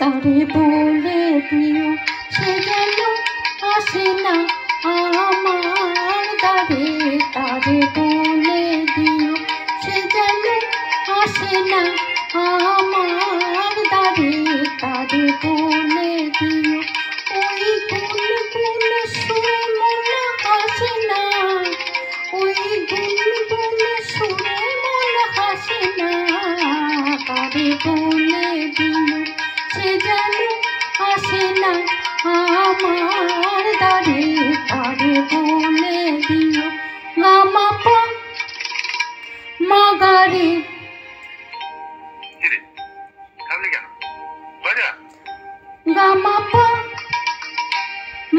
তারে বলে দিও সে যেন আসে না আমার দ্বারে। তারে বলে দিও সে যেন আসে না আমার দ্বারে। তারে বলে দিও ওই গুনগুন সুরে মন হাসে না, ওই গুনগুন সুরে মন হাসে না। তারে বলে দিও সে যেন আসে না আমার দ্বারে। তারে বলে দিও মা মা পা মা গা রে। গা মা পা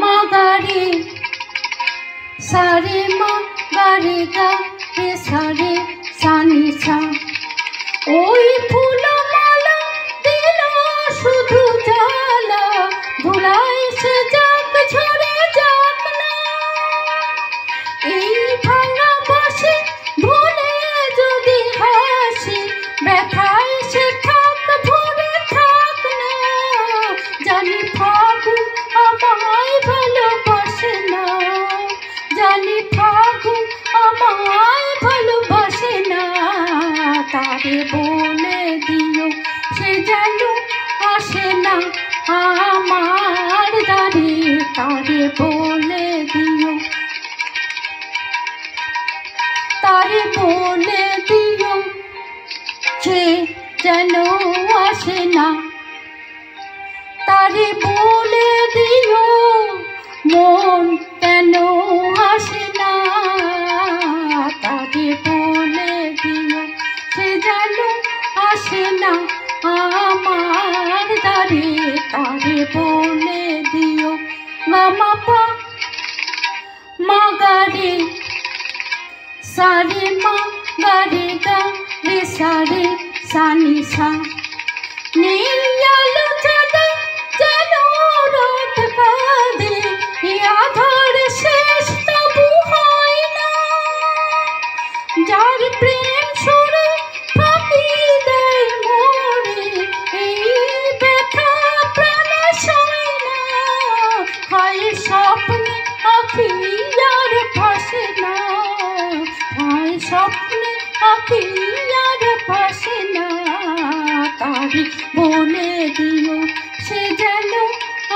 মা গা রে, সা রে মা গা রে গা রে সা রে সা নি সা। ওই ফুলমালা দিল শুধু জ্বালা, ধুলাই সে যাক ঝরে যাক না। এই ভাঙা বসে ভুলে যদি হাসি, ব্যথায় সে থাক ভরে থাক না। জানি ফাগুন আমায় ভালোবাসে না, জানি ফাগুন আমায় ভালোবাসে না। তারে বলে দিও সে যেন আসে না আমার দ্বারে। তারে বলে দিও, তারে বলে দিও সে যেন আসে না। তারে বলে দিও মন কেন আসে না। তারে বলে দিও সে যেন আসে না আমার দ্বারে। তারে বলে দিও মা মা পা মা গা রে, সা রে মা গা রে গা রে সা রে সা নি সা। নীল আলো চাঁদে যেন রাত কাঁদে, আধার শেষ তবু হয় না। যার প্রেম সুরে ফাঁকি দেয় মোরে, এই ব্যথা প্রাণে সয় না। হায় স্বপ্নে আঁখি আর ভাসে না, হায় স্বপ্নে আঁখি আর ভাসে না। তারে বলে দিও সে যেন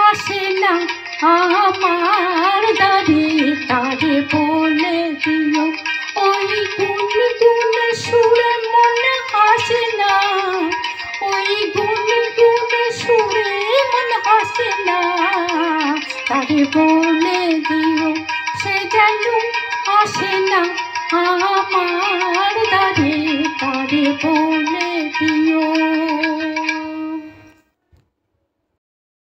আসে না আমার দ্বারে। তারে বলে দিও ওই গুনগুন সুরে মন হাসে না, ওই গুনগুন সুরে মন হাসে না। তারে বলে